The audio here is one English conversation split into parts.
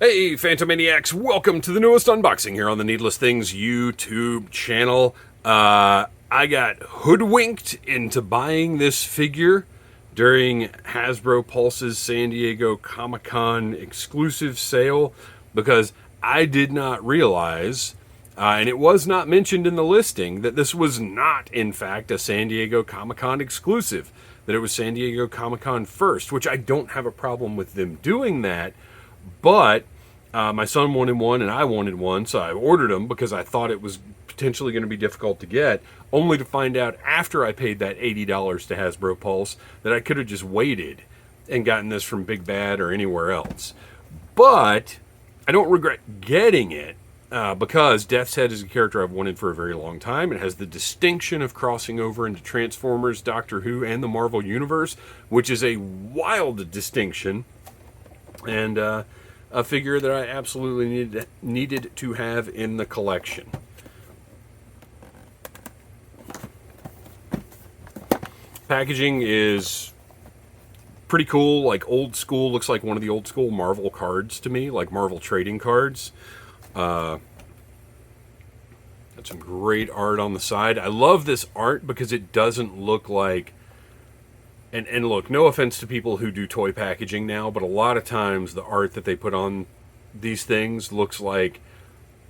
Hey, Phantomaniacs, welcome to the newest unboxing here on the Needless Things YouTube channel. I got hoodwinked into buying this figure during Hasbro Pulse's San Diego Comic-Con exclusive sale because I did not realize, and it was not mentioned in the listing, that this was not, in fact, a San Diego Comic-Con exclusive, that it was San Diego Comic-Con first, which I don't have a problem with them doing that. But my son wanted one and I wanted one, so I ordered them because I thought it was potentially going to be difficult to get, only to find out after I paid that $80 to Hasbro Pulse that I could have just waited and gotten this from Big Bad or anywhere else. But I don't regret getting it because Death's Head is a character I've wanted for a very long time. It has the distinction of crossing over into Transformers, Doctor Who, and the Marvel Universe, which is a wild distinction. And a figure that I absolutely needed to have in the collection. Packaging is pretty cool, like old school, looks like one of the old school Marvel cards to me, like Marvel trading cards. Got some great art on the side. I love this art because it doesn't look like, and look, no offense to people who do toy packaging now, but a lot of times the art that they put on these things looks like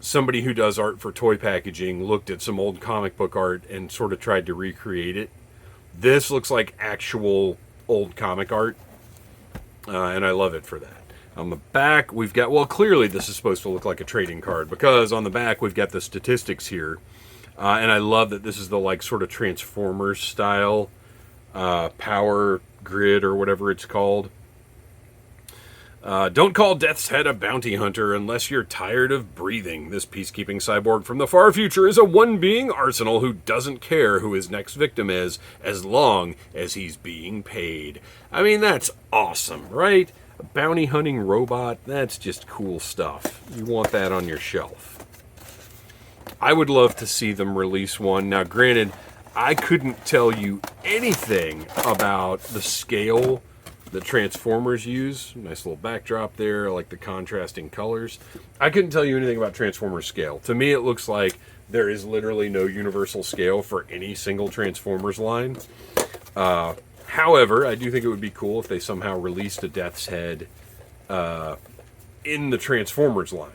somebody who does art for toy packaging looked at some old comic book art and sort of tried to recreate it. This looks like actual old comic art, and I love it for that. On the back, we've got, well, clearly this is supposed to look like a trading card because on the back we've got the statistics here, and I love that this is the like sort of Transformers style power grid or whatever it's called. Don't call Death's Head a bounty hunter unless you're tired of breathing. This peacekeeping cyborg from the far future is a one-being arsenal who doesn't care who his next victim is as long as he's being paid. I mean, that's awesome, right? A bounty hunting robot, that's just cool stuff. You want that on your shelf. I would love to see them release one. Now, granted, I couldn't tell you anything about the scale that Transformers use. Nice little backdrop there. I like the contrasting colors. I couldn't tell you anything about Transformers scale. To me, it looks like there is literally no universal scale for any single Transformers line. However, I do think it would be cool if they somehow released a Death's Head in the Transformers line.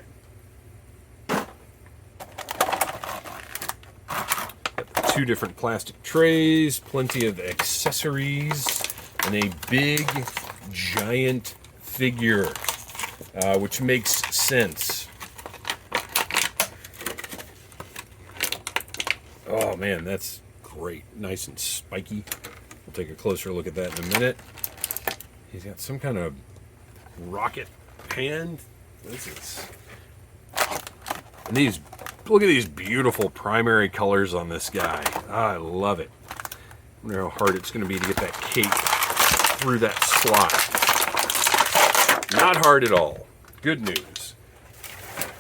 Two different plastic trays, plenty of accessories, and a big, giant figure, which makes sense. Oh man, that's great. Nice and spiky. We'll take a closer look at that in a minute. He's got some kind of rocket hand. This is... And these... Look at these beautiful primary colors on this guy. I love it. I wonder how hard it's going to be to get that cape through that slot. Not hard at all. Good news.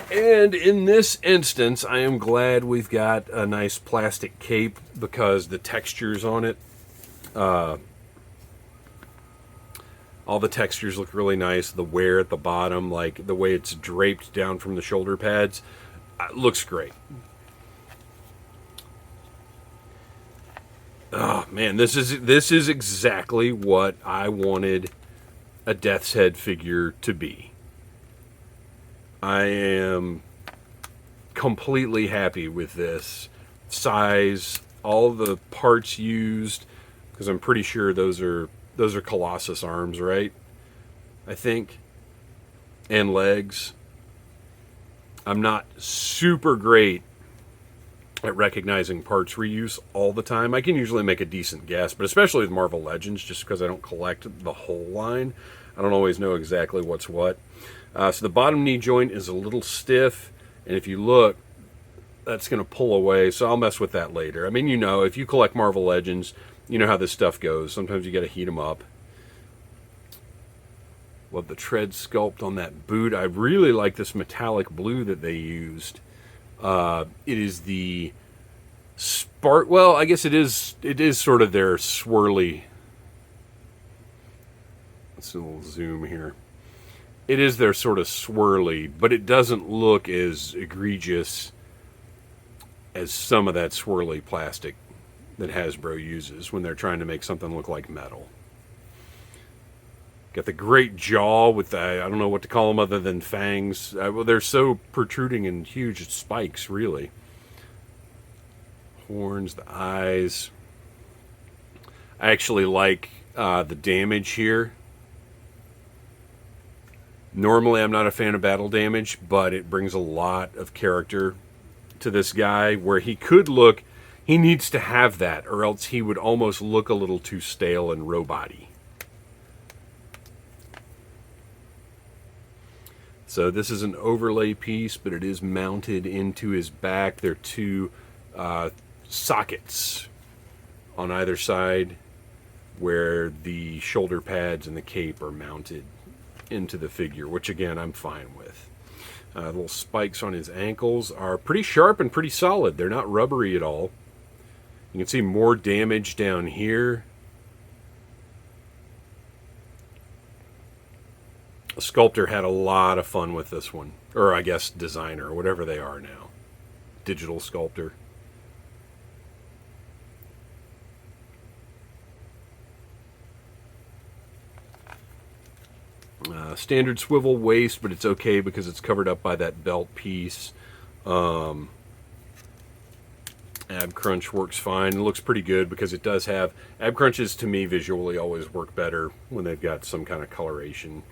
And in this instance, I am glad we've got a nice plastic cape because the textures on it, all the textures look really nice. The wear at the bottom, like the way it's draped down from the shoulder pads, looks great. Oh man, this is exactly what I wanted a Death's Head figure to be. I am completely happy with this size, all the parts used, because I'm pretty sure those are Colossus arms, right? I think, and legs. I'm not super great at recognizing parts reuse all the time. I can usually make a decent guess, but especially with Marvel Legends, just because I don't collect the whole line, I don't always know exactly what's what. So the bottom knee joint is a little stiff, and if you look, that's going to pull away, so I'll mess with that later. I mean, you know, if you collect Marvel Legends, you know how this stuff goes. Sometimes you got to heat them up. Love the tread sculpt on that boot. I really like this metallic blue that they used. It is the spark. Well, I guess it is sort of their swirly. Let's do a little zoom here. it is there sort of swirly, but it doesn't look as egregious as some of that swirly plastic that Hasbro uses when they're trying to make something look like metal. Got the great jaw with the, I don't know what to call them other than fangs. Well, they're so protruding and huge spikes, really. Horns, the eyes. I actually like the damage here. Normally, I'm not a fan of battle damage, but it brings a lot of character to this guy where he could look, he needs to have that, or else he would almost look a little too stale and robot-y. So this is an overlay piece, but it is mounted into his back. There are two sockets on either side where the shoulder pads and the cape are mounted into the figure, which again I'm fine with. Little spikes on his ankles are pretty sharp and pretty solid. They're not rubbery at all. You can see more damage down here. The sculptor had a lot of fun with this one, or I guess designer, whatever they are now. Digital sculptor. Standard swivel waist, but it's okay because it's covered up by that belt piece. Ab crunch works fine. It looks pretty good because it does have... Ab crunches, to me, visually always work better when they've got some kind of coloration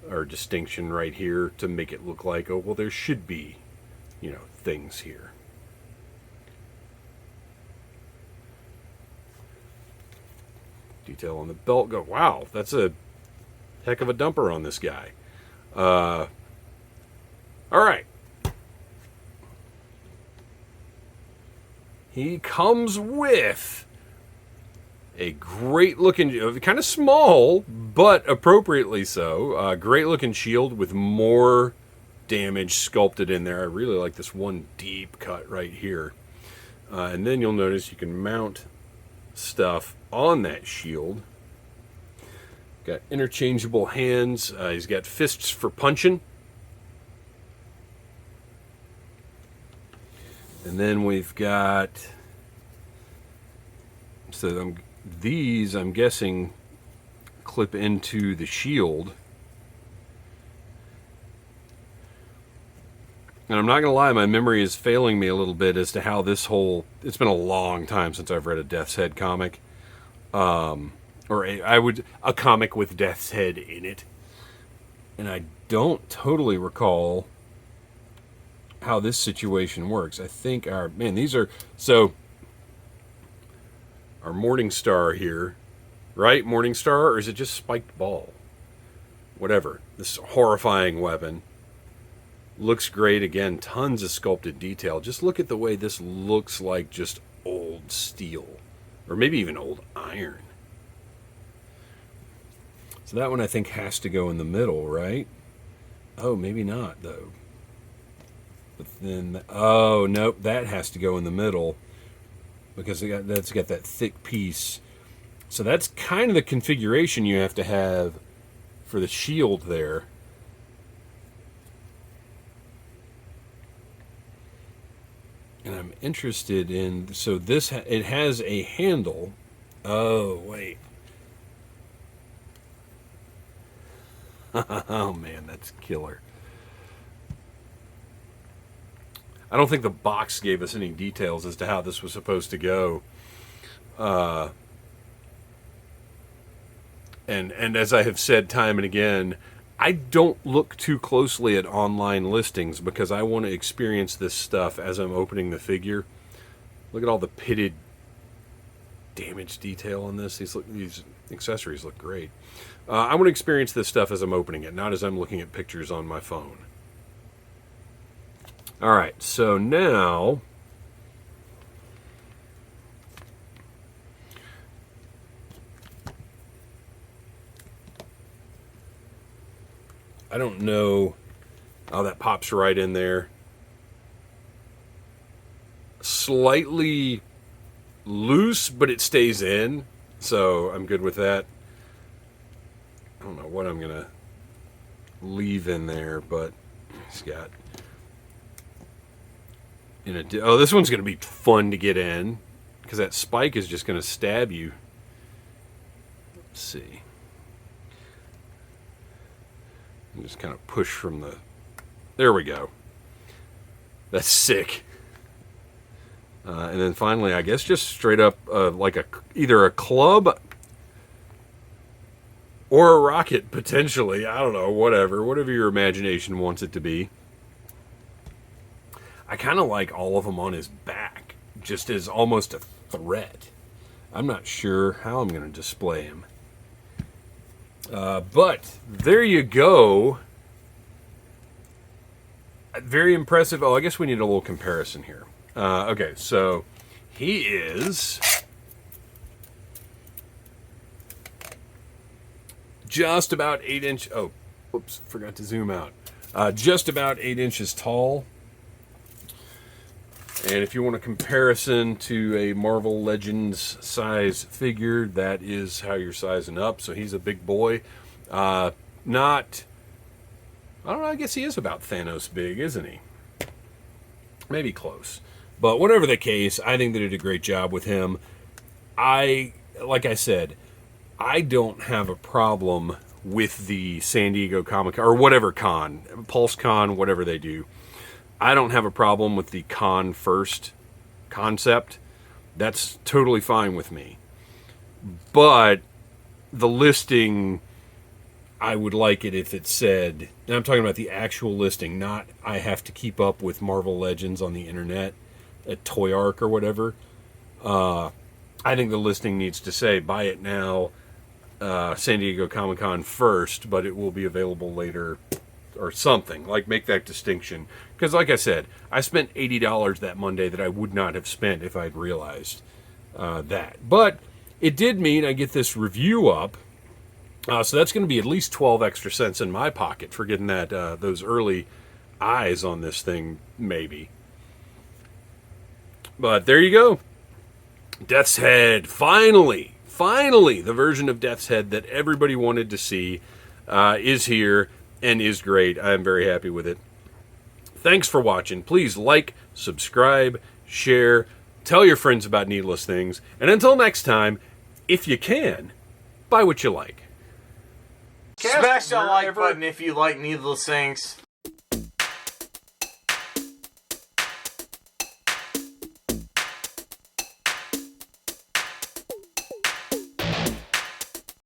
or distinction right here to make it look like, oh, well, there should be, you know, things here. Detail on the belt. Go, wow, that's a heck of a dumper on this guy. All right. He comes with a great looking, kind of small, but appropriately so, great looking shield with more damage sculpted in there. I really like this one deep cut right here. And then you'll notice you can mount stuff on that shield. Got interchangeable hands. He's got fists for punching. And then we've got, so these, I'm guessing, clip into the shield. And I'm not going to lie, my memory is failing me a little bit as to how this whole, it's been a long time since I've read a Death's Head comic. Or a comic with Death's Head in it. And I don't totally recall how this situation works. I think these are, so our Morning Star here, right? Morning Star, or is it just Spiked Ball? Whatever. This horrifying weapon looks great. Again, tons of sculpted detail. Just look at the way this looks like just old steel, or maybe even old iron. So that one I think has to go in the middle, right? Oh, maybe not though. But then, oh nope, that has to go in the middle because that's got that thick piece. So that's kind of the configuration you have to have for the shield there. And I'm interested in, so this, it has a handle. Oh, wait. Oh man, that's killer. I don't think the box gave us any details as to how this was supposed to go. And as I have said time and again, I don't look too closely at online listings because I want to experience this stuff as I'm opening the figure. Look at all the pitted damage detail on this. These accessories look great. I want to experience this stuff as I'm opening it, not as I'm looking at pictures on my phone. All right, so now I don't know. Oh, that pops right in there. Slightly loose, but it stays in, so I'm good with that. I don't know what I'm gonna leave in there, but he's got... oh, this one's going to be fun to get in, because that spike is just going to stab you. Let's see. You just kind of push from the... There we go. That's sick. And then finally, I guess just straight up like either a club or a rocket, potentially. I don't know, whatever your imagination wants it to be. I kind of like all of them on his back, just as almost a threat. I'm not sure how I'm going to display him. But there you go. Very impressive. Oh, I guess we need a little comparison here. Okay, so he is just about 8 inch. Oh, whoops, forgot to zoom out. Just about 8 inches tall. And if you want a comparison to a Marvel Legends size figure, that is how you're sizing up. So he's a big boy. I don't know, I guess he is about Thanos big, isn't he? Maybe close. But whatever the case, I think they did a great job with him. Like I said, I don't have a problem with the San Diego Comic Con, or whatever con, Pulse Con, whatever they do. I don't have a problem with the con first concept. That's totally fine with me. But the listing, I would like it if it said, and I'm talking about the actual listing, not I have to keep up with Marvel Legends on the internet at Toy Arc or whatever. I think the listing needs to say, buy it now, San Diego Comic Con first, but it will be available later, or something. Like, make that distinction. Because like I said, I spent $80 that Monday that I would not have spent if I'd realized that. But it did mean I get this review up. So that's going to be at least 12 extra cents in my pocket for getting that those early eyes on this thing, maybe. But there you go. Death's Head. Finally, the version of Death's Head that everybody wanted to see is here and is great. I'm very happy with it. Thanks for watching. Please like, subscribe, share, tell your friends about Needless Things. And until next time, if you can, buy what you like. Smash that like button if you like Needless Things.